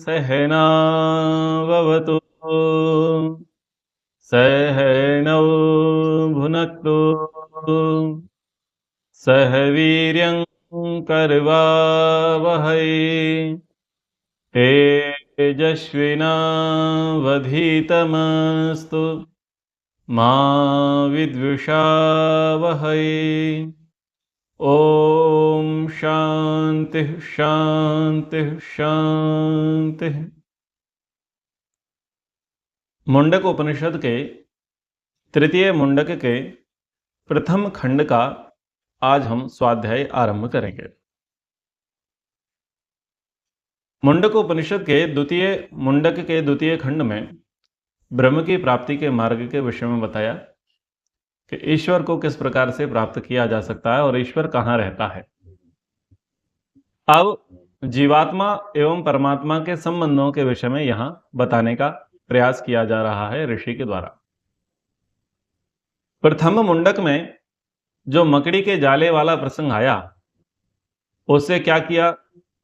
सहनाववतु सहनौ भुनक्तु सह वीर्यं करवावहै तेजस्विनावधीतमस्तु मा विद्विषावहै। ओम शांति शांति शांति। मुंडक उपनिषद के तृतीय मुंडक के प्रथम खंड का आज हम स्वाध्याय आरंभ करेंगे। मुंडक उपनिषद के द्वितीय मुंडक के द्वितीय खंड में ब्रह्म की प्राप्ति के मार्ग के विषय में बताया कि ईश्वर को किस प्रकार से प्राप्त किया जा सकता है और ईश्वर कहाँ रहता है। अब जीवात्मा एवं परमात्मा के संबंधों के विषय में यहां बताने का प्रयास किया जा रहा है ऋषि के द्वारा। प्रथम मुंडक में जो मकड़ी के जाले वाला प्रसंग आया, उससे क्या किया,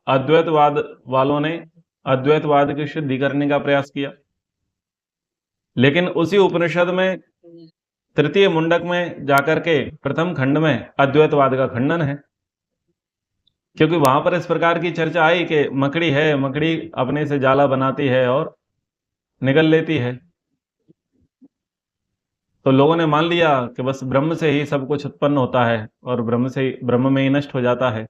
अद्वैतवाद वालों ने अद्वैतवाद की सिद्धि करने का प्रयास किया। लेकिन उसी उपनिषद में तृतीय मुंडक में जाकर के प्रथम खंड में अद्वैतवाद का खंडन है, क्योंकि वहां पर इस प्रकार की चर्चा आई कि मकड़ी है, मकड़ी अपने से जाला बनाती है और निगल लेती है, तो लोगों ने मान लिया कि बस ब्रह्म से ही सब कुछ उत्पन्न होता है और ब्रह्म में ही नष्ट हो जाता है।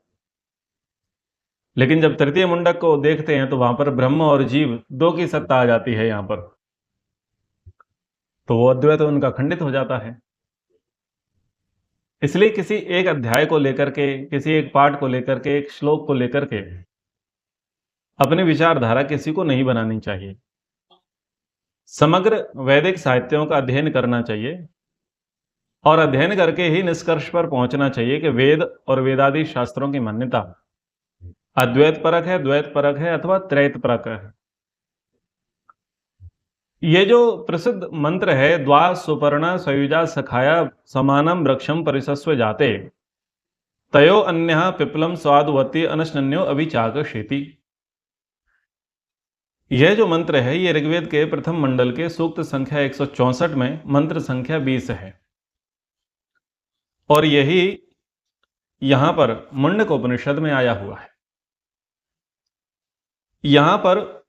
लेकिन जब तृतीय मुंडक को देखते हैं तो वहां पर ब्रह्म और जीव दो की सत्ता आ जाती है यहां पर, तो वो अद्वैत उनका खंडित हो जाता है। इसलिए किसी एक अध्याय को लेकर के, किसी एक पाठ को लेकर के, एक श्लोक को लेकर के अपनी विचारधारा किसी को नहीं बनानी चाहिए। समग्र वैदिक साहित्यों का अध्ययन करना चाहिए और अध्ययन करके ही निष्कर्ष पर पहुंचना चाहिए कि वेद और वेदादि शास्त्रों की मान्यता अद्वैत परक है, द्वैत परक है अथवा त्रैत परक है। ये जो प्रसिद्ध मंत्र है, द्वा सुपर्णा सयुजा सखाया समानम वृक्षम परिसस्व जाते तयो अन्यः पिप्लम स्वादुवती अनशन्यो अभिचाकशेति, यह जो मंत्र है ये ऋग्वेद के प्रथम मंडल के सूक्त संख्या 164 में मंत्र संख्या 20 है और यही यहां पर मुंडक उपनिषद में आया हुआ है। यहां पर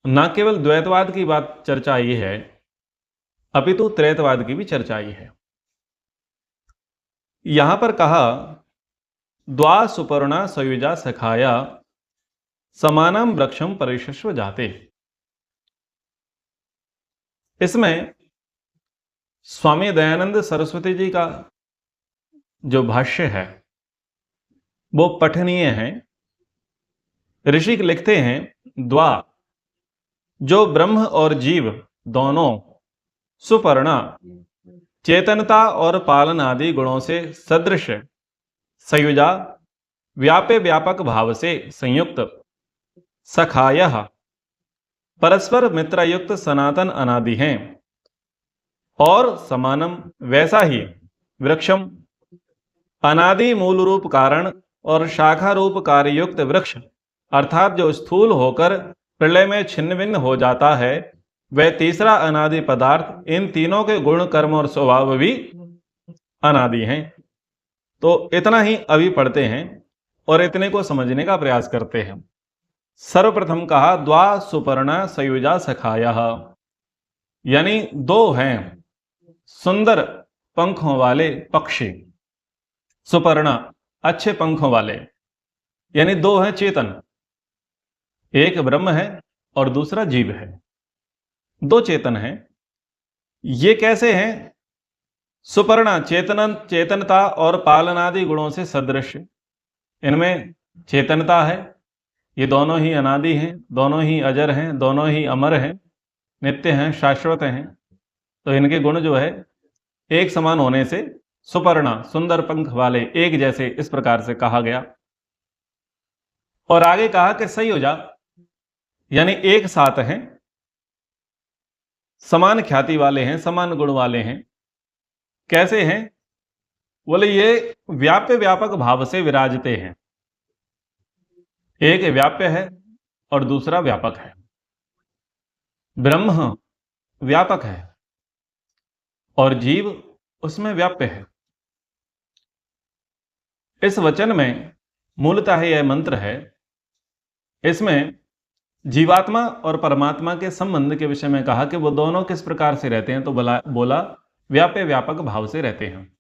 न केवल द्वैतवाद की बात चर्चा आई है, अपितु त्रैतवाद की भी चर्चा आई है। यहां पर कहा द्वा सुपर्णा सयुजा सखाया समानम वृक्षम परिशस्व जाते। इसमें स्वामी दयानंद सरस्वती जी का जो भाष्य है वो पठनीय है। ऋषि लिखते हैं, द्वा जो ब्रह्म और जीव दोनों सुपर्णा चेतनता और पालन आदि गुणों से सदृश संयुजा व्याप्य व्यापक भाव से संयुक्त सखायः परस्पर मित्रयुक्त सनातन अनादि हैं और समानम वैसा ही वृक्षम अनादि मूल रूप कारण और शाखा रूप कार्ययुक्त वृक्ष अर्थात जो स्थूल होकर प्रलय में छिन्न भिन्न हो जाता है, वह तीसरा अनादि पदार्थ इन तीनों के गुण कर्म और स्वभाव भी अनादि हैं। तो इतना ही अभी पढ़ते हैं और इतने को समझने का प्रयास करते हैं। सर्वप्रथम कहा द्वा सुपर्णा सयुजा सखाया, यानी दो हैं सुंदर पंखों वाले पक्षी। सुपर्णा अच्छे पंखों वाले, यानी दो हैं चेतन, एक ब्रह्म है और दूसरा जीव है, दो चेतन हैं। ये कैसे हैं? सुपर्णा चेतनता और पालनादि गुणों से सदृश, इनमें चेतनता है, ये दोनों ही अनादि हैं, दोनों ही अजर हैं, दोनों ही अमर हैं, नित्य हैं, शाश्वत हैं। तो इनके गुण जो है एक समान होने से सुपर्णा सुंदर पंख वाले, एक जैसे, इस प्रकार से कहा गया। और आगे कहा कि संयोजा यानी एक साथ हैं, समान ख्याति वाले हैं, समान गुण वाले हैं। कैसे हैं? बोले ये व्याप्य व्यापक भाव से विराजते हैं। एक व्याप्य है और दूसरा व्यापक है। ब्रह्म व्यापक है और जीव उसमें व्याप्य है। इस वचन में मूलतः यह मंत्र है, इसमें जीवात्मा और परमात्मा के संबंध के विषय में कहा कि वो दोनों किस प्रकार से रहते हैं, तो बोला व्याप्य व्यापक भाव से रहते हैं।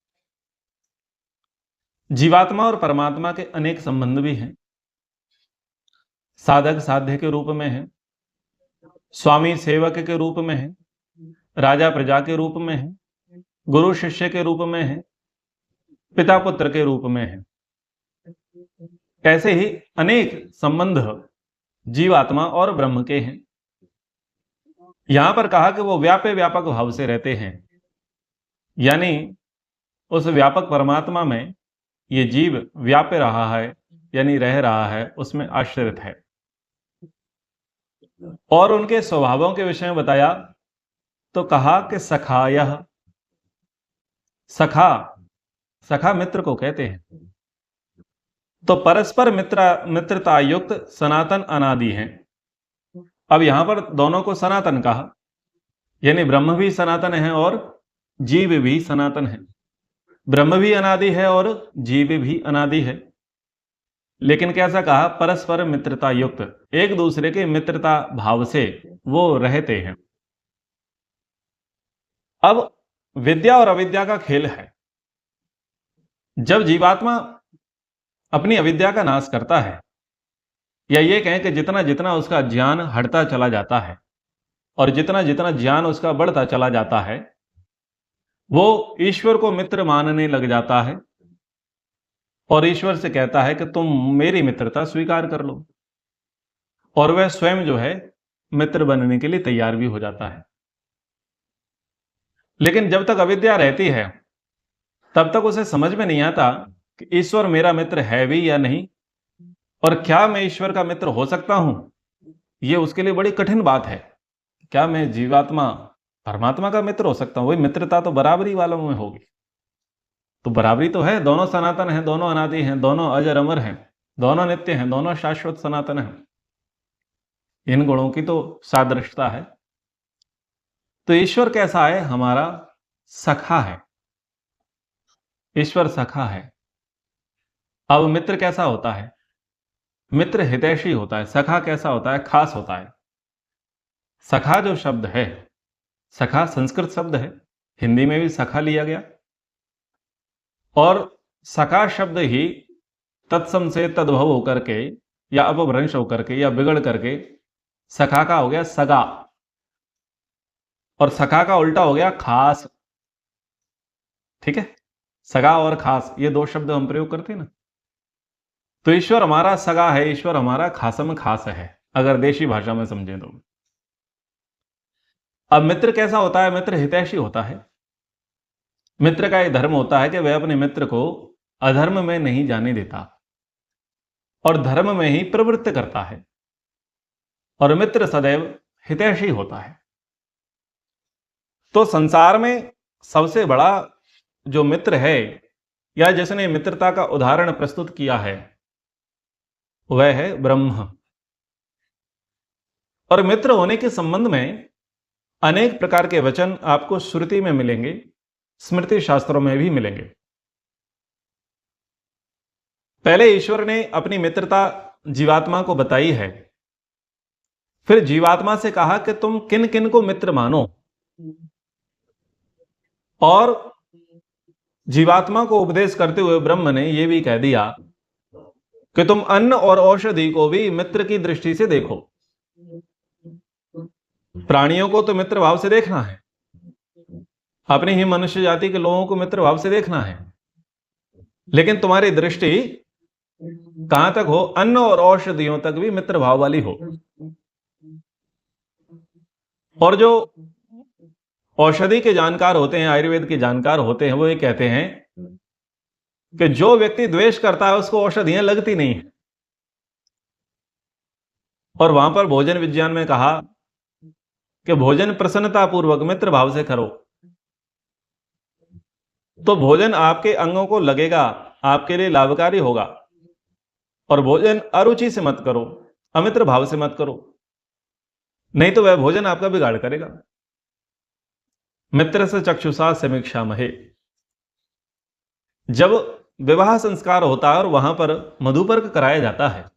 जीवात्मा और परमात्मा के अनेक संबंध भी हैं। साधक साध्य के रूप में है, स्वामी सेवक के रूप में है, राजा प्रजा के रूप में है, गुरु शिष्य के रूप में है, पिता पुत्र के रूप में है। ऐसे ही अनेक संबंध जीवात्मा और ब्रह्म के हैं। यहां पर कहा कि वो व्याप्य व्यापक भाव से रहते हैं, यानी उस व्यापक परमात्मा में ये जीव व्याप्य रहा है, यानी रह रहा है, उसमें आश्रित है। और उनके स्वभावों के विषय में बताया तो कहा कि सखायः, सखा मित्र को कहते हैं। तो परस्पर मित्रता युक्त सनातन अनादि हैं। अब यहां पर दोनों को सनातन कहा, यानी ब्रह्म भी सनातन है और जीव भी सनातन है। ब्रह्म भी अनादि है और जीव भी अनादि है। लेकिन कैसा कहा? परस्पर मित्रता युक्त, एक दूसरे के मित्रता भाव से वो रहते हैं। अब विद्या और अविद्या का खेल है। जब जीवात्मा अपनी अविद्या का नाश करता है, या ये कहें कि जितना जितना उसका ज्ञान हटता चला जाता है और जितना जितना ज्ञान उसका बढ़ता चला जाता है, वो ईश्वर को मित्र मानने लग जाता है और ईश्वर से कहता है कि तुम मेरी मित्रता स्वीकार कर लो, और वह स्वयं जो है मित्र बनने के लिए तैयार भी हो जाता है। लेकिन जब तक अविद्या रहती है तब तक उसे समझ में नहीं आता कि ईश्वर मेरा मित्र है भी या नहीं, और क्या मैं ईश्वर का मित्र हो सकता हूं। यह उसके लिए बड़ी कठिन बात है। क्या मैं जीवात्मा परमात्मा का मित्र हो सकता हूं? वही मित्रता तो बराबरी वालों में होगी। तो बराबरी तो है, दोनों सनातन हैं, दोनों अनादि हैं, दोनों अजर अमर हैं, दोनों नित्य हैं, दोनों शाश्वत सनातन हैं। इन गुणों की तो सादृश्यता है। तो ईश्वर कैसा है? हमारा सखा है। ईश्वर सखा है। अब मित्र कैसा होता है? मित्र हितैषी होता है। सखा कैसा होता है? खास होता है। सखा जो शब्द है, सखा संस्कृत शब्द है, हिंदी में भी सखा लिया गया, और सखा शब्द ही तत्सम से तद्भव होकर के या अपभ्रंश होकर के या बिगड़ करके सखा का हो गया सगा, और सखा का उल्टा हो गया खास। ठीक है, सगा और खास ये दो शब्द हम प्रयोग करते हैं ना। तो ईश्वर हमारा सगा है, ईश्वर हमारा खासम खास है, अगर देशी भाषा में समझें तो। अब मित्र कैसा होता है? मित्र हितैषी होता है। मित्र का एक धर्म होता है कि वह अपने मित्र को अधर्म में नहीं जाने देता और धर्म में ही प्रवृत्त करता है, और मित्र सदैव हितैषी होता है। तो संसार में सबसे बड़ा जो मित्र है, या जिसने मित्रता का उदाहरण प्रस्तुत किया है, वह है ब्रह्म। और मित्र होने के संबंध में अनेक प्रकार के वचन आपको श्रुति में मिलेंगे, स्मृति शास्त्रों में भी मिलेंगे। पहले ईश्वर ने अपनी मित्रता जीवात्मा को बताई है, फिर जीवात्मा से कहा कि तुम किन किन को मित्र मानो, और जीवात्मा को उपदेश करते हुए ब्रह्म ने यह भी कह दिया कि तुम अन्न और औषधि को भी मित्र की दृष्टि से देखो। प्राणियों को तो मित्र भाव से देखना है, अपनी ही मनुष्य जाति के लोगों को मित्र भाव से देखना है, लेकिन तुम्हारी दृष्टि कहां तक हो? अन्न और औषधियों तक भी मित्र भाव वाली हो। और जो औषधि के जानकार होते हैं, आयुर्वेद के जानकार होते हैं, वो ये कहते हैं कि जो व्यक्ति द्वेष करता है उसको औषधियां लगती नहीं है। और वहां पर भोजन विज्ञान में कहा कि भोजन प्रसन्नता पूर्वक मित्र भाव से करो, तो भोजन आपके अंगों को लगेगा, आपके लिए लाभकारी होगा। और भोजन अरुचि से मत करो, अमित्र भाव से मत करो, नहीं तो वह भोजन आपका बिगाड़ करेगा। मित्र से चक्षुषा समीक्षा महे। जब विवाह संस्कार होता है और वहां पर मधुपर्क कराया जाता है,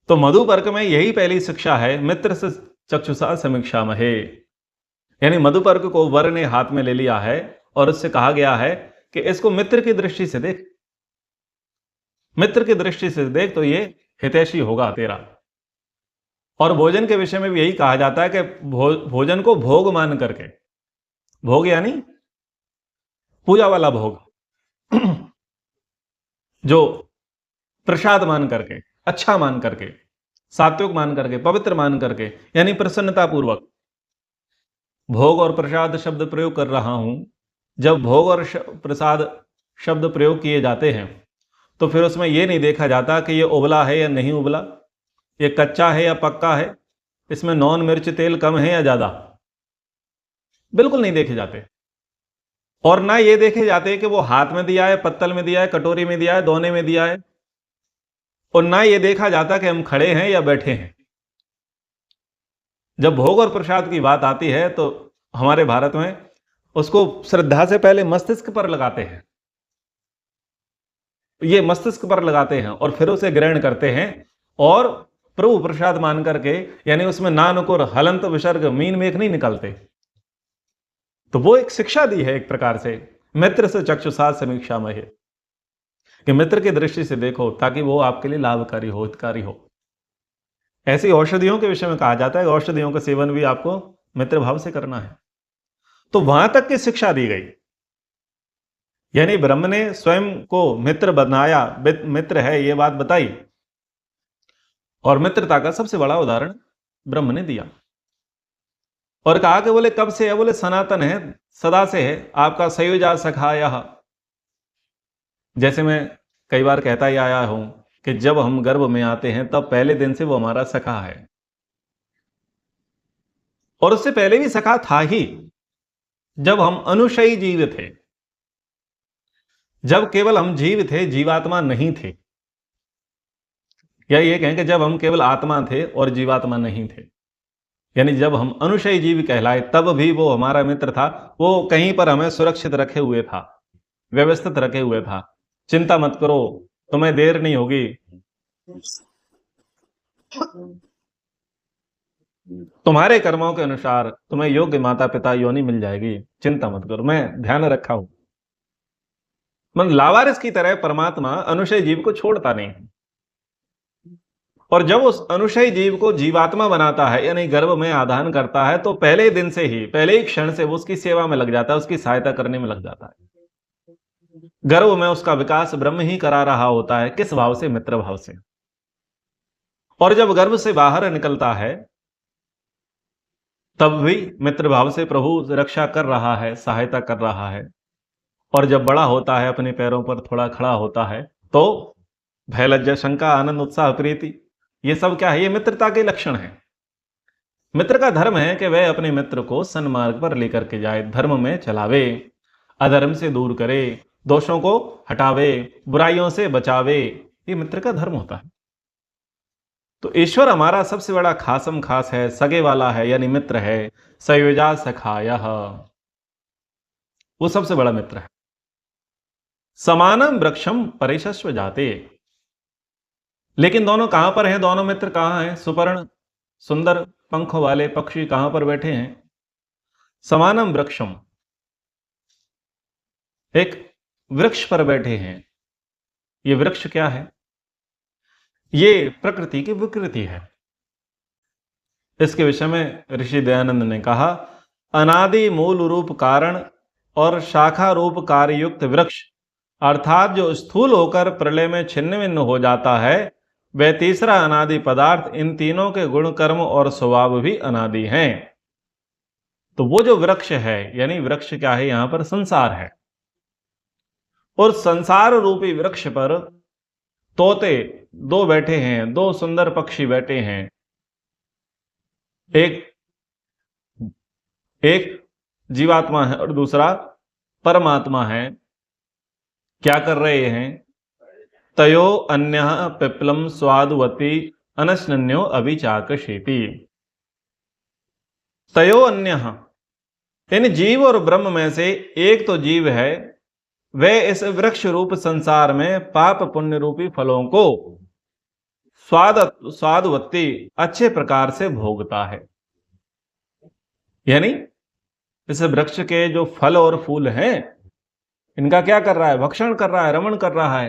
तो मधुपर्क में यही पहली शिक्षा है, मित्र से चक्षुषा समीक्षा महे। यानी मधुपर्क को वर ने हाथ में ले लिया है और उससे कहा गया है कि इसको मित्र की दृष्टि से देख, मित्र की दृष्टि से देख तो ये हितैषी होगा तेरा। और भोजन के विषय में भी यही कहा जाता है कि भोजन को भोग मान करके, भोग यानी पूजा वाला भोग, जो प्रसाद मान करके, अच्छा मान करके, सात्विक मान करके, पवित्र मान करके, यानी प्रसन्नता पूर्वक। भोग और प्रसाद शब्द प्रयोग कर रहा हूं। जब भोग और प्रसाद शब्द प्रयोग किए जाते हैं तो फिर उसमें यह नहीं देखा जाता कि यह उबला है या नहीं उबला, ये कच्चा है या पक्का है, इसमें नॉन मिर्च तेल कम है या ज्यादा, बिल्कुल नहीं देखे जाते। और ना ये देखे जाते कि वो हाथ में दिया है, पत्तल में दिया है, कटोरी में दिया है, दोने में दिया है, और ना ये देखा जाता कि हम खड़े हैं या बैठे हैं। जब भोग और प्रसाद की बात आती है तो हमारे भारत में उसको श्रद्धा से पहले मस्तिष्क पर लगाते हैं, ये मस्तिष्क पर लगाते हैं और फिर उसे ग्रहण करते हैं और प्रभु प्रसाद मान करके, यानी उसमें ना नुकुर हलंत विसर्ग मीन मेख नहीं निकलते। तो वो एक शिक्षा दी है एक प्रकार से, मित्र से चक्षुषा समीक्षा महे, कि मित्र की दृष्टि से देखो ताकि वो आपके लिए लाभकारी हो, हितकारी हो। ऐसी औषधियों के विषय में कहा जाता है, औषधियों का सेवन भी आपको मित्र भाव से करना है। तो वहां तक की शिक्षा दी गई, यानी ब्रह्म ने स्वयं को मित्र बनाया, मित्र है ये बात बताई, और मित्रता का सबसे बड़ा उदाहरण ब्रह्म ने दिया और कहा कि बोले कब से है, बोले सनातन है, सदा से है, आपका संयोजा सखाया। जैसे मैं कई बार कहता ही आया हूं कि जब हम गर्भ में आते हैं तब पहले दिन से वो हमारा सखा है, और उससे पहले भी सखा था ही, जब हम अनुशयी जीव थे, जब केवल हम जीव थे, जीवात्मा नहीं थे, या ये कहें कि जब हम केवल आत्मा थे और जीवात्मा नहीं थे, यानी जब हम अनुशयी जीव कहलाए तब भी वो हमारा मित्र था। वो कहीं पर हमें सुरक्षित रखे हुए था, व्यवस्थित रखे हुए था, चिंता मत करो, तुम्हें देर नहीं होगी, तुम्हारे कर्मों के अनुसार तुम्हें योग्य माता पिता योनि मिल जाएगी, चिंता मत करो, मैं ध्यान रखा हूं। मतलब लावारिस की तरह परमात्मा अनुशयी जीव को छोड़ता नहीं, और जब उस अनुशयी जीव को जीवात्मा बनाता है, यानी गर्भ में आधान करता है, तो पहले दिन से ही, पहले ही क्षण से वो उसकी सेवा में लग जाता है, उसकी सहायता करने में लग जाता है। गर्भ में उसका विकास ब्रह्म ही करा रहा होता है, किस भाव से? मित्र भाव से। और जब गर्भ से बाहर निकलता है तब भी मित्र भाव से प्रभु रक्षा कर रहा है, सहायता कर रहा है। और जब बड़ा होता है, अपने पैरों पर थोड़ा खड़ा होता है, तो भय लज्जा शंका आनंद उत्साह प्रीति, ये सब क्या है? ये मित्रता के लक्षण है। मित्र का धर्म है कि वह अपने मित्र को सन्मार्ग पर लेकर के जाए, धर्म में चलावे, अधर्म से दूर करे, दोषों को हटावे, बुराइयों से बचावे, ये मित्र का धर्म होता है। तो ईश्वर हमारा सबसे बड़ा खासम खास है, सगे वाला है, यानी मित्र है। सयोजा सखायः, वो सबसे बड़ा मित्र है। समानम वृक्षम परिशस्व जाते, लेकिन दोनों कहां पर हैं? दोनों मित्र कहां हैं? सुपर्ण सुंदर पंखों वाले पक्षी कहां पर बैठे हैं? समानम वृक्षम, एक वृक्ष पर बैठे हैं। ये वृक्ष क्या है? ये प्रकृति की विकृति है। इसके विषय में ऋषि दयानंद ने कहा, अनादि मूल रूप कारण और शाखा रूप कार्य युक्त वृक्ष, अर्थात जो स्थूल होकर प्रलय में छिन्न भिन्न हो जाता है, वह तीसरा अनादि पदार्थ, इन तीनों के गुण कर्म और स्वभाव भी अनादि हैं। तो वो जो वृक्ष है, यानी वृक्ष क्या है? यहां पर संसार है, और संसार रूपी वृक्ष पर तोते दो बैठे हैं, दो सुंदर पक्षी बैठे हैं। एक जीवात्मा है और दूसरा परमात्मा है। क्या कर रहे हैं? तयो अन्यः पिप्लम स्वादुवती अनश्नन्यो अभिचाकशीति। तयो अन्यः, इन जीव और ब्रह्म में से एक तो जीव है, वह इस वृक्ष रूप संसार में पाप पुण्य रूपी फलों को स्वादवत्ती अच्छे प्रकार से भोगता है। यानी इस वृक्ष के जो फल और फूल हैं, इनका क्या कर रहा है? भक्षण कर रहा है, रमण कर रहा है,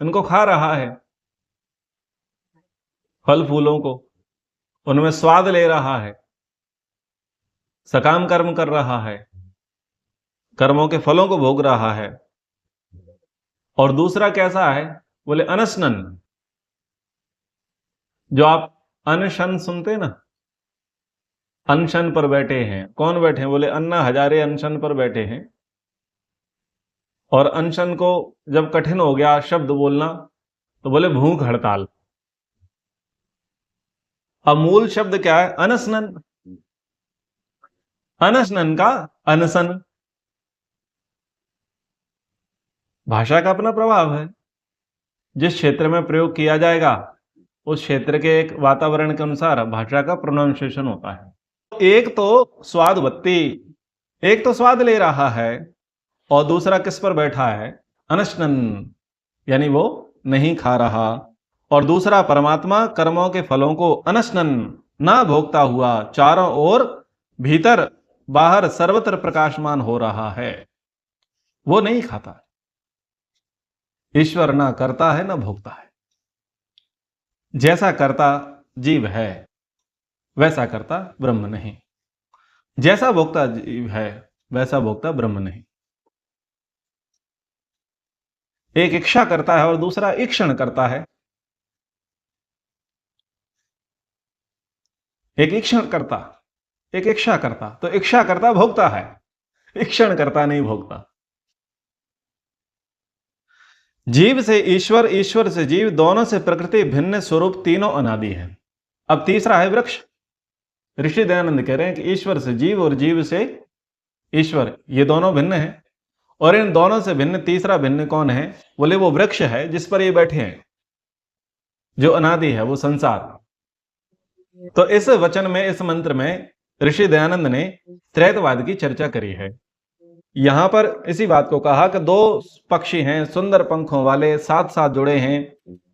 इनको खा रहा है, फल फूलों को, उनमें स्वाद ले रहा है, सकाम कर्म कर रहा है, कर्मों के फलों को भोग रहा है। और दूसरा कैसा है? बोले अनशनन। जो आप अनशन सुनते ना, अनशन पर बैठे हैं। कौन बैठे हैं? बोले अन्ना हजारे अनशन पर बैठे हैं। और अनशन को जब कठिन हो गया शब्द बोलना, तो बोले भूख हड़ताल। अब मूल शब्द क्या है? अनशनन। अनशनन का अनशन। भाषा का अपना प्रभाव है। जिस क्षेत्र में प्रयोग किया जाएगा, उस क्षेत्र के एक वातावरण के अनुसार भाषा का प्रोनाउंसिएशन होता है। एक तो स्वादवत्ती, एक तो स्वाद ले रहा है, और दूसरा किस पर बैठा है? अनशनन, यानी वो नहीं खा रहा। और दूसरा परमात्मा कर्मों के फलों को अनशनन, ना भोगता हुआ, चारों ओर भीतर बाहर सर्वत्र प्रकाशमान हो रहा है। वो नहीं खाता। ईश्वर ना करता है ना भोगता है। जैसा करता जीव है, वैसा करता ब्रह्म नहीं। जैसा भोगता जीव है, वैसा भोगता ब्रह्म नहीं। एक इच्छा करता है और दूसरा ईक्षण करता है। एक ईक्षण करता, एक इच्छा करता। तो इच्छा करता भोगता है, ईक्षण करता नहीं भोगता। जीव से ईश्वर, ईश्वर से जीव, दोनों से प्रकृति भिन्न स्वरूप, तीनों अनादि है। अब तीसरा है वृक्ष। ऋषि दयानंद कह रहे हैं कि ईश्वर से जीव और जीव से ईश्वर, ये दोनों भिन्न हैं। और इन दोनों से भिन्न तीसरा भिन्न कौन है? बोले वो वृक्ष है जिस पर ये बैठे हैं, जो अनादि है, वो संसार। तो इस वचन में, इस मंत्र में ऋषि दयानंद ने त्रैतवाद की चर्चा करी है। यहां पर इसी बात को कहा कि दो पक्षी हैं, सुंदर पंखों वाले, साथ साथ जुड़े हैं,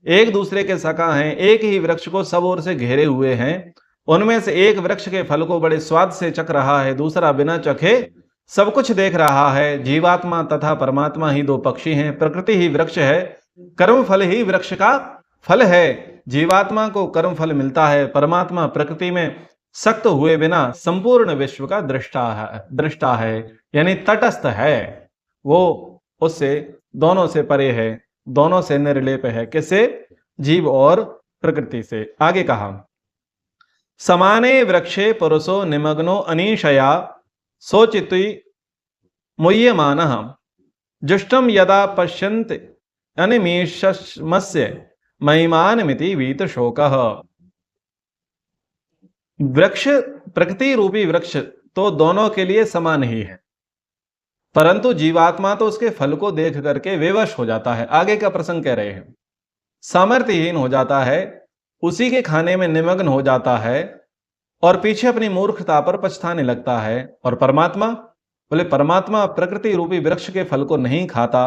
एक दूसरे के सखा हैं, एक ही वृक्ष को सब ओर से घेरे हुए हैं। उनमें से एक वृक्ष के फल को बड़े स्वाद से चख रहा है, दूसरा बिना चखे सब कुछ देख रहा है। जीवात्मा तथा परमात्मा ही दो पक्षी हैं। प्रकृति ही वृक्ष है, कर्म फल ही वृक्ष का फल है। जीवात्मा को कर्म फल मिलता है, परमात्मा प्रकृति में सक्त हुए बिना संपूर्ण विश्व का दृष्टा है, यानी तटस्थ है। वो उससे, दोनों से परे है, दोनों से निर्लेप है। किससे? जीव और प्रकृति से। आगे कहा, समाने वृक्षे पुरुषो निमग्नो अनीशया सोचितुई मुह्यमानः जुष्टम यदा पश्यन्त अनिमेषमस्य महिमानमिति वीत शोकः। वृक्ष, प्रकृति रूपी वृक्ष तो दोनों के लिए समान ही है, परंतु जीवात्मा तो उसके फल को देख करके विवश हो जाता है। आगे का प्रसंग कह रहे हैं, सामर्थ्यहीन हो जाता है, उसी के खाने में निमग्न हो जाता है, और पीछे अपनी मूर्खता पर पछताने लगता है। और परमात्मा, बोले परमात्मा प्रकृति रूपी वृक्ष के फल को नहीं खाता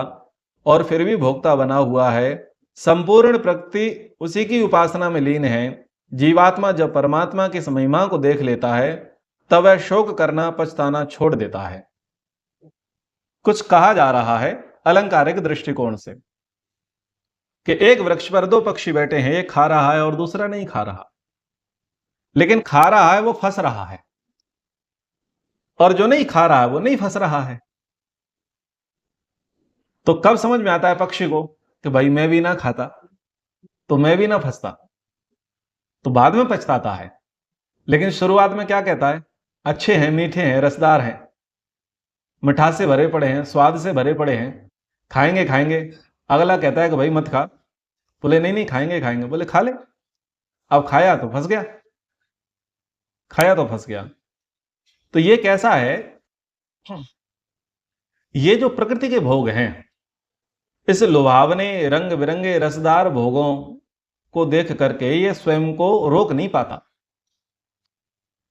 और फिर भी भोक्ता बना हुआ है। संपूर्ण प्रकृति उसी की उपासना में लीन है। जीवात्मा जब परमात्मा की महिमा को देख लेता है, तब वह शोक करना, पछताना छोड़ देता है। कुछ कहा जा रहा है अलंकारिक दृष्टिकोण से कि एक वृक्ष पर दो पक्षी बैठे हैं, एक खा रहा है और दूसरा नहीं खा रहा। लेकिन खा रहा है वो फंस रहा है, और जो नहीं खा रहा है वो नहीं फंस रहा है। तो कब समझ में आता है पक्षी को कि भाई मैं भी ना खाता तो मैं भी ना फंसता? तो बाद में पछताता है। लेकिन शुरुआत में क्या कहता है? अच्छे हैं, मीठे हैं, रसदार हैं, मिठास से भरे पड़े हैं, स्वाद से भरे पड़े हैं, खाएंगे खाएंगे। अगला कहता है कि भाई मत खा। बोले नहीं नहीं खाएंगे खाएंगे। बोले खा ले। अब खाया तो फंस गया, खाया तो फंस गया। तो ये कैसा है? ये जो प्रकृति के भोग हैं, इस लुभावने रंग बिरंगे रसदार भोगों को देख करके ये स्वयं को रोक नहीं पाता।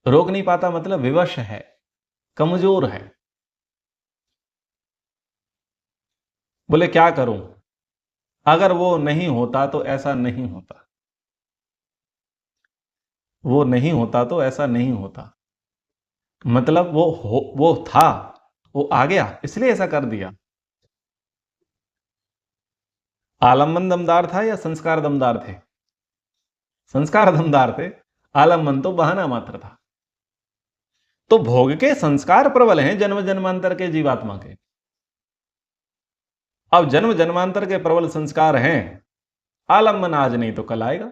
रोक नहीं पाता मतलब विवश है, कमजोर है। बोले क्या करूं, अगर वो नहीं होता तो ऐसा नहीं होता, वो नहीं होता तो ऐसा नहीं होता। मतलब वो था, वो आ गया इसलिए ऐसा कर दिया। आलम्बन दमदार था या संस्कार दमदार थे? संस्कार दमदार थे, आलम्बन तो बहाना मात्र था। तो भोग के संस्कार प्रबल हैं जन्म जन्मांतर के जीवात्मा के। अब जन्म जन्मांतर के प्रबल संस्कार हैं, आलम्बन आज नहीं तो कल आएगा।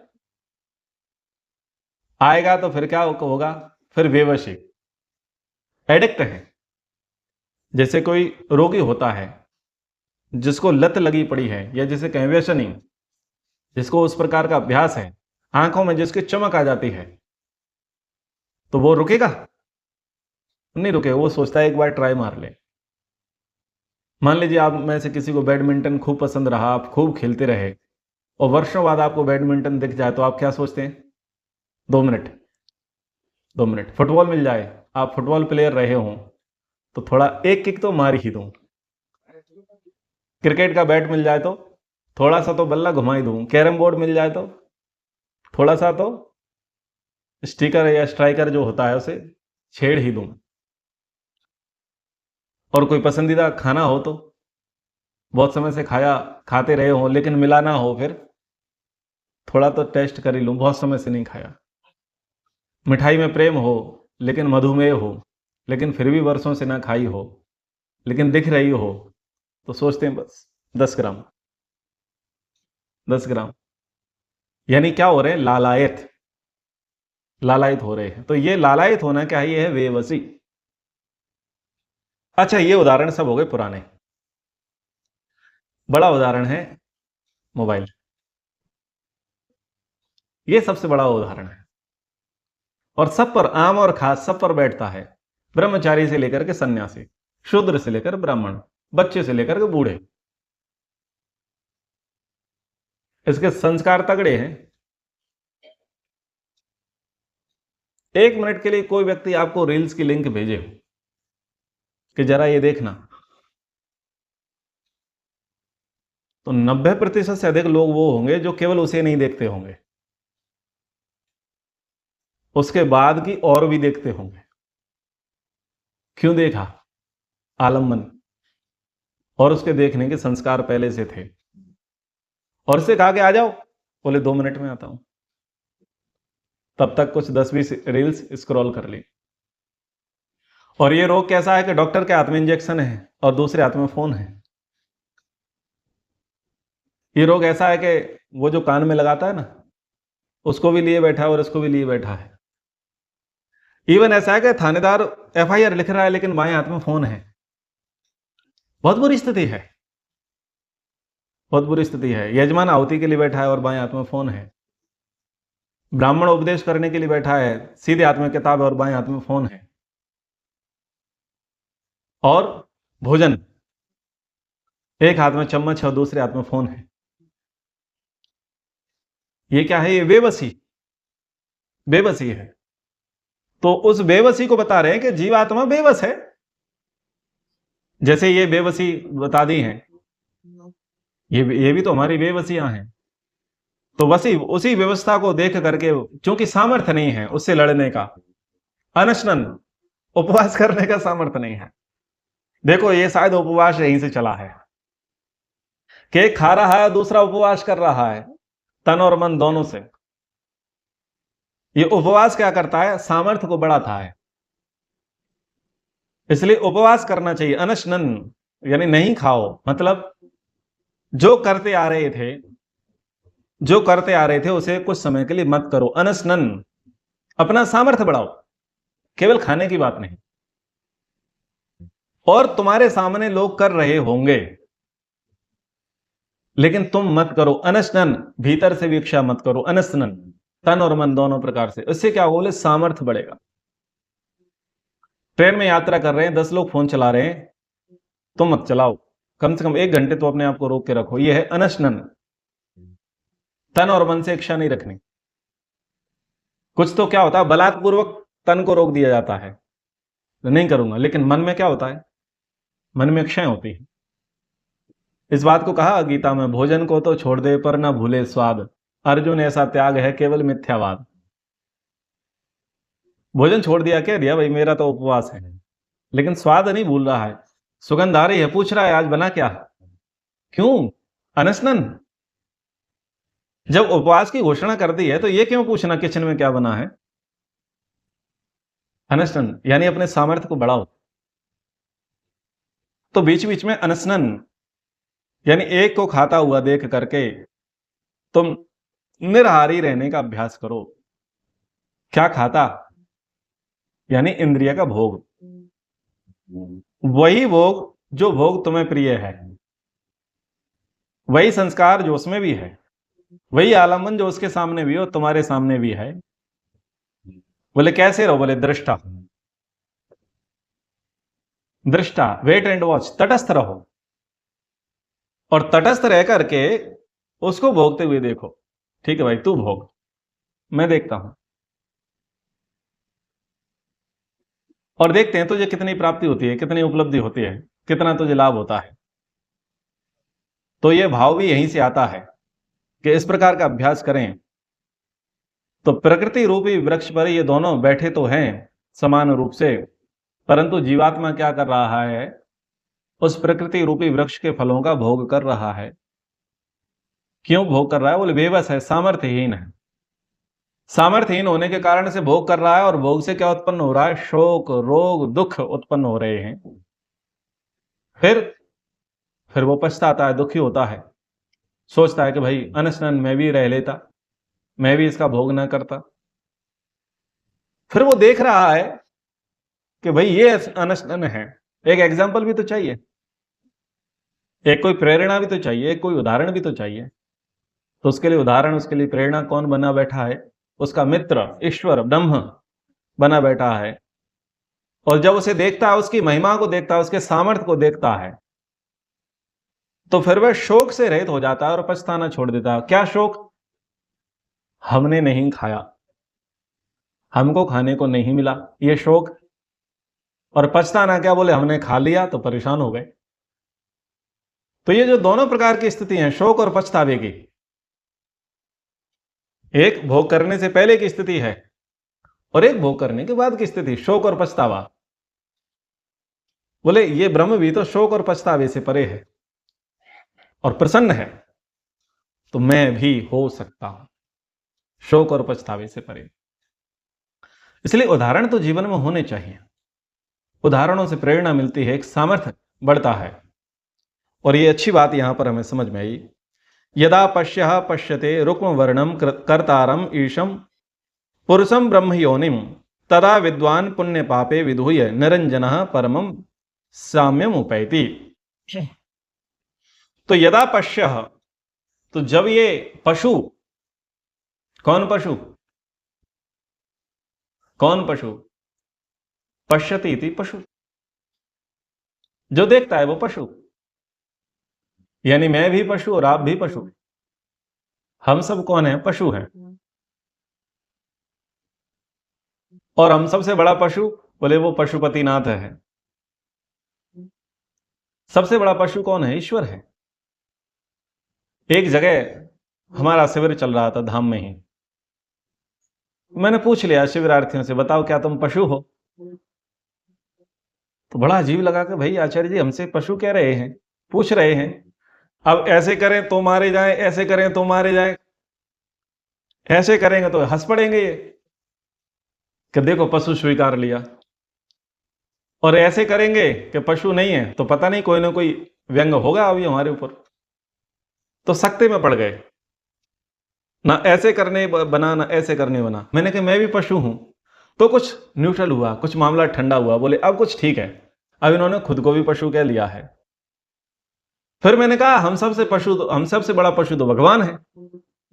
आएगा तो फिर क्या होगा, फिर बेवशी, एडिक्ट है। जैसे कोई रोगी होता है जिसको लत लगी पड़ी है, या जिसे कहें व्यसनी, जिसको उस प्रकार का अभ्यास है, आंखों में जिसकी चमक आ जाती है, तो वो रुकेगा? नहीं रुकेगा। वो सोचता है एक बार ट्राई मार ले। मान लीजिए आप में से किसी को बैडमिंटन खूब पसंद रहा, आप खूब खेलते रहे, और वर्षों बाद आपको बैडमिंटन दिख जाए तो आप क्या सोचते हैं? 2 मिनट फुटबॉल मिल जाए, आप फुटबॉल प्लेयर रहे हों तो थोड़ा एक किक तो मार ही दूं। क्रिकेट का बैट मिल जाए तो थोड़ा सा तो बल्ला घुमा ही दूं। कैरम बोर्ड मिल जाए तो थोड़ा सा तो स्टिकर या स्ट्राइकर जो होता है उसे छेड़ ही दूं। और कोई पसंदीदा खाना हो तो बहुत समय से खाते रहे हो लेकिन मिला ना हो, फिर थोड़ा तो टेस्ट कर ही लूं, बहुत समय से नहीं खाया। मिठाई में प्रेम हो लेकिन मधुमेह हो, लेकिन फिर भी वर्षों से ना खाई हो, लेकिन दिख रही हो, तो सोचते हैं बस 10 ग्राम 10 ग्राम। यानी क्या हो रहे हैं? लालायित हो रहे हैं। तो ये लालायित होना क्या है? ये है बेबसी। अच्छा, ये उदाहरण सब हो गए पुराने। बड़ा उदाहरण है मोबाइल। ये सबसे बड़ा उदाहरण है, और सब पर, आम और खास सब पर बैठता है। ब्रह्मचारी से लेकर के सन्यासी, शूद्र से लेकर ब्राह्मण, बच्चे से लेकर के बूढ़े, इसके संस्कार तगड़े हैं। 1 मिनट के लिए कोई व्यक्ति आपको रील्स की लिंक भेजे कि जरा ये देखना, तो 90% से अधिक लोग वो होंगे जो केवल उसे नहीं देखते होंगे, उसके बाद की और भी देखते होंगे। क्यों देखा? आलम्बन, और उसके देखने के संस्कार पहले से थे। और उससे कहा कि आ जाओ, बोले 2 मिनट में आता हूं। तब तक कुछ 10-20 रील्स स्क्रॉल कर ली। और ये रोग कैसा है कि डॉक्टर के हाथ में इंजेक्शन है और दूसरे हाथ में फोन है। ये रोग ऐसा है कि वो जो कान में लगाता है ना, उसको भी लिए बैठा है और इसको भी लिए बैठा है। इवन ऐसा है कि थानेदार FIR लिख रहा है लेकिन बाएं हाथ में फोन है। बहुत बुरी स्थिति है, बहुत बुरी स्थिति है। यजमान आहुति के लिए बैठा है और बाएं हाथ में फोन है। ब्राह्मण उपदेश करने के लिए बैठा है, सीधे हाथ में किताब है और बाएं हाथ में फोन है। और भोजन, एक हाथ में चम्मच है और दूसरे हाथ में फोन है। ये क्या है? ये बेबसी है। तो उस बेबसी को बता रहे हैं कि जीवात्मा बेबस है। जैसे ये बेबसी बता दी है, ये भी तो हमारी बेबसियां हैं। तो वसी उसी व्यवस्था को देख करके, क्योंकि सामर्थ्य नहीं है उससे लड़ने का, अनशनन, उपवास करने का सामर्थ्य नहीं है। देखो ये शायद उपवास यहीं से चला है कि एक खा रहा है, दूसरा उपवास कर रहा है, तन और मन दोनों से। ये उपवास क्या करता है? सामर्थ्य को बढ़ाता है। इसलिए उपवास करना चाहिए। अनशनन यानी नहीं खाओ, मतलब जो करते आ रहे थे उसे कुछ समय के लिए मत करो। अनशनन, अपना सामर्थ्य बढ़ाओ, केवल खाने की बात नहीं। और तुम्हारे सामने लोग कर रहे होंगे लेकिन तुम मत करो। अनशनन, भीतर से भी इच्छा मत करो। अनशनन, तन और मन दोनों प्रकार से। इससे क्या बोले? सामर्थ्य बढ़ेगा। ट्रेन में यात्रा कर रहे हैं, 10 लोग फोन चला रहे हैं, तुम मत चलाओ। कम से कम 1 घंटे तो अपने आप को रोक के रखो। यह है अनशनन। तन और मन से इच्छा नहीं रखनी। कुछ तो क्या होता है, बलात्पूर्वक तन को रोक दिया जाता है, नहीं करूंगा, लेकिन मन में क्या होता है, मन में इच्छाएं होती है। इस बात को कहा गीता में, भोजन को तो छोड़ दे पर ना भूले स्वाद, अर्जुन ऐसा त्याग है केवल मिथ्यावाद। भोजन छोड़ दिया, कह दिया भाई मेरा तो उपवास है, लेकिन स्वाद नहीं भूल रहा है। सुगंध आ रही है, पूछ रहा है आज बना क्या, क्यों, अनशनन। जब उपवास की घोषणा कर दी है तो ये क्यों पूछना किचन में क्या बना है, अनशनन, यानी अपने सामर्थ्य को बढ़ाओ। तो बीच बीच में अनशनन, यानी एक को खाता हुआ देख करके तुम निराहारी रहने का अभ्यास करो। क्या खाता, यानी इंद्रिय का भोग, वही भोग जो भोग तुम्हें प्रिय है, वही संस्कार जो उसमें भी है, वही आलम्बन जो उसके सामने भी हो तुम्हारे सामने भी है। बोले कैसे रहो, बोले दृष्टा, दृष्टा, वेट एंड वॉच, तटस्थ रहो, और तटस्थ रह करके उसको भोगते हुए देखो। ठीक है भाई, तू भोग, मैं देखता हूं, और देखते हैं तुझे कितनी प्राप्ति होती है, कितनी उपलब्धि होती है, कितना तुझे लाभ होता है। तो यह भाव भी यहीं से आता है कि इस प्रकार का अभ्यास करें तो प्रकृति रूपी वृक्ष पर ये दोनों बैठे तो हैं समान रूप से, परंतु जीवात्मा क्या कर रहा है, उस प्रकृति रूपी वृक्ष के फलों का भोग कर रहा है। क्यों भोग कर रहा है, बोले बेबस है, सामर्थ्यहीन है। सामर्थ्यहीन होने के कारण से भोग कर रहा है, और भोग से क्या उत्पन्न हो रहा है, शोक, रोग, दुख उत्पन्न हो रहे हैं। फिर वो पछताता है, दुखी होता है, सोचता है कि भाई अनशनन मैं भी रह लेता, मैं भी इसका भोग ना करता। फिर वो देख रहा है कि भाई ये अनशनन है, एक एग्जाम्पल भी तो चाहिए, एक कोई प्रेरणा भी तो चाहिए, एक कोई उदाहरण भी तो चाहिए। तो उसके लिए उदाहरण, उसके लिए प्रेरणा कौन बना बैठा है, उसका मित्र ईश्वर ब्रह्म बना बैठा है। और जब उसे देखता है, उसकी महिमा को देखता है, उसके सामर्थ्य को देखता है, तो फिर वह शोक से रहित हो जाता है और पछताना छोड़ देता है। क्या शोक, हमने नहीं खाया, हमको खाने को नहीं मिला, ये शोक। और पछताना क्या, बोले हमने खा लिया तो परेशान हो गए। तो ये जो दोनों प्रकार की स्थिति है, शोक और पछतावे की, एक भोग करने से पहले की स्थिति है और एक भोग करने के बाद की स्थिति, शोक और पछतावा। बोले ये ब्रह्म भी तो शोक और पछतावे से परे है और प्रसन्न है, तो मैं भी हो सकता हूं शोक और पछतावे से परे। इसलिए उदाहरण तो जीवन में होने चाहिए, उदाहरणों से प्रेरणा मिलती है, एक सामर्थ्य बढ़ता है। और ये अच्छी बात यहां पर हमें समझ में आई, यदा पश्यः पश्यते रुक्म वर्णम कर्तारम ईशम पुरुषम ब्रह्म योनिम तदा विद्वान पुण्य पापे विधूय निरंजनः परमम साम्यम उपैति। तो यदा पश्यः, तो जब ये पशु, कौन पशु, कौन पशु, पश्यति इति पशु, जो देखता है वो पशु, यानी मैं भी पशु और आप भी पशु, हम सब कौन है, पशु हैं। और हम सबसे बड़ा पशु, बोले वो पशुपतिनाथ है। सबसे बड़ा पशु कौन है, ईश्वर है। एक जगह हमारा शिविर चल रहा था धाम में ही, मैंने पूछ लिया शिविरार्थियों से, बताओ क्या तुम पशु हो। तो बड़ा अजीब लगा कि भाई आचार्य जी हमसे पशु कह रहे हैं, पूछ रहे हैं, अब ऐसे करें तो मारे जाए, ऐसे करें तो मारे जाए, ऐसे करेंगे तो हंस पड़ेंगे ये कि देखो पशु स्वीकार लिया, और ऐसे करेंगे कि पशु नहीं है तो पता नहीं कोई ना कोई व्यंग होगा अभी हमारे ऊपर। तो सकते में पड़ गए, ना ऐसे करने बना ना ऐसे करने बना। मैंने कहा मैं भी पशु हूं, तो कुछ न्यूट्रल हुआ, कुछ मामला ठंडा हुआ, बोले अब कुछ ठीक है, अब इन्होंने खुद को भी पशु कह लिया है। फिर मैंने कहा हम सबसे बड़ा पशु तो भगवान है।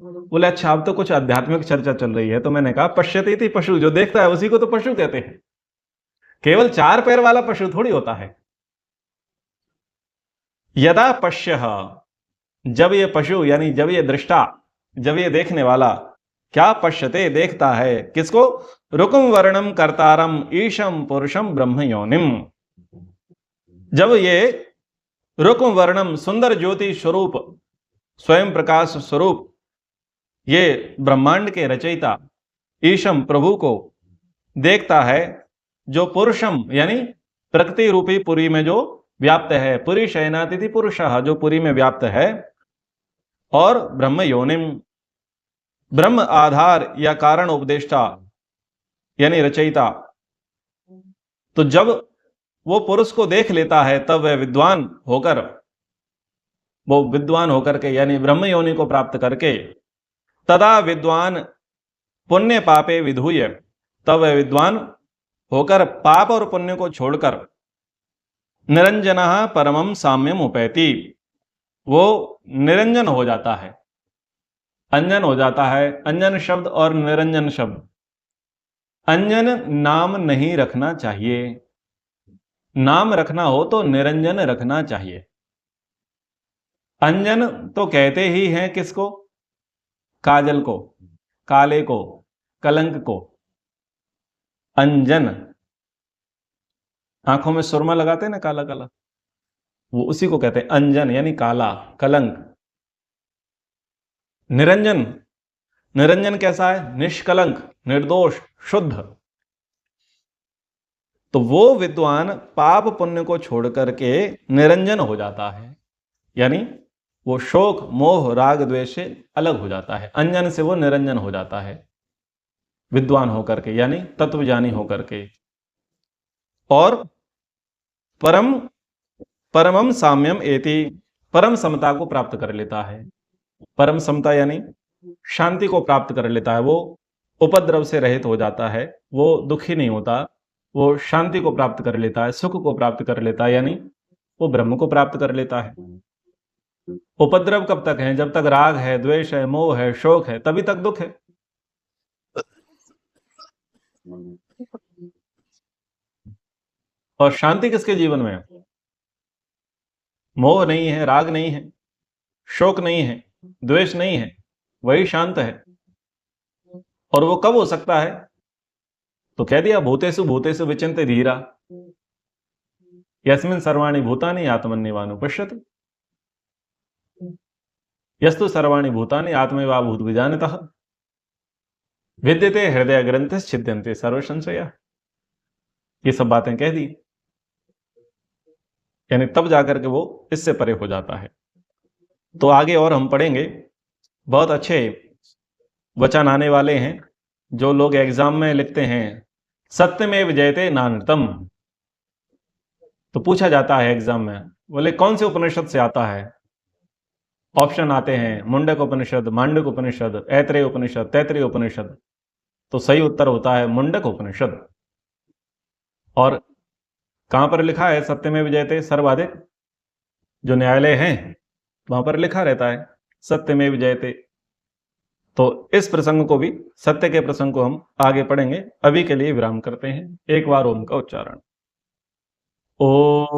बोले अच्छा, अब तो कुछ आध्यात्मिक चर्चा चल रही है। तो मैंने कहा पश्यति इति पशु, जो देखता है उसी को तो पशु कहते हैं, केवल 4 पैर वाला पशु थोड़ी होता है। यदा पश्यः, जब ये पशु यानी जब ये दृष्टा जब ये देखने वाला क्या पश्यते देखता है किसको, रुकुम वर्णम कर्तारम ईशम पुरुषम ब्रह्म योनिम। जब ये रुकुम वर्णम सुंदर ज्योति स्वरूप स्वयं प्रकाश स्वरूप ये ब्रह्मांड के रचयिता ईशम प्रभु को देखता है, जो पुरुषम यानी प्रकृति रूपी पुरी में जो व्याप्त है, पुरी शयनातिथि पुरुषः जो पुरी में व्याप्त है, और ब्रह्म योनिम ब्रह्म आधार या कारण उपदेष्टा यानी रचयिता। तो जब वो पुरुष को देख लेता है तब वह विद्वान होकर के यानी ब्रह्म योनि को प्राप्त करके, तदा विद्वान पुण्य पापे विधूय, तब वह विद्वान होकर पाप और पुण्य को छोड़कर निरंजनः परमं साम्यम उपैति, वो निरंजन हो जाता है, अंजन हो जाता है। अंजन शब्द और निरंजन शब्द, अंजन नाम नहीं रखना चाहिए, नाम रखना हो तो निरंजन रखना चाहिए। अंजन तो कहते ही हैं किसको, काजल को, काले को, कलंक को। अंजन आंखों में सुरमा लगाते हैं ना काला काला, वो उसी को कहते हैं अंजन यानी काला, कलंक। निरंजन, निरंजन कैसा है, निष्कलंक, निर्दोष, शुद्ध। तो वो विद्वान पाप पुण्य को छोड़ करके निरंजन हो जाता है, यानी वो शोक मोह राग द्वेष से अलग हो जाता है। अंजन से वो निरंजन हो जाता है विद्वान होकर के, यानी तत्वज्ञानी होकर के। और परमम साम्यम एति, परम समता को प्राप्त कर लेता है। परम समता यानी शांति को प्राप्त कर लेता है, वो उपद्रव से रहित हो जाता है, वो दुखी नहीं होता, वो शांति को प्राप्त कर लेता है, सुख को प्राप्त कर लेता है, यानी वो ब्रह्म को प्राप्त कर लेता है। उपद्रव कब तक है, जब तक राग है, द्वेष है, मोह है, शोक है, तभी तक दुख है। और शांति किसके जीवन में है, मोह नहीं है, राग नहीं है, शोक नहीं है, द्वेष नहीं है, वही शांत है। और वो कब हो सकता है, तो कह दिया भूतेषु भूतेषु विचिन्त्य धीरा यस्मिन् सर्वाणि भूतानि आत्मन्येवानुपश्यति यस्तु सर्वाणि भूतानि आत्मैवाभूत विजानतः विद्यते हृदय ग्रंथिश्छिद्यन्ते सर्व संशया। ये सब बातें कह दी, यानी तब जाकर के वो इससे परे हो जाता है। तो आगे और हम पढ़ेंगे, बहुत अच्छे वचन आने वाले हैं। जो लोग एग्जाम में लिखते हैं सत्यमेव जयते नानृतम, तो पूछा जाता है एग्जाम में, बोले कौन से उपनिषद से आता है, ऑप्शन आते हैं मुंडक उपनिषद, मांडुक उपनिषद, ऐत्रेय उपनिषद, तैत्रेय उपनिषद। तो सही उत्तर होता है मुंडक उपनिषद। और कहां पर लिखा है सत्यमेव जयते, सर्वाधिक जो न्यायालय हैं वहां पर लिखा रहता है सत्यमेव जयते। तो इस प्रसंग को भी, सत्य के प्रसंग को हम आगे पढ़ेंगे। अभी के लिए विराम करते हैं। एक बार ओम का उच्चारण। ओ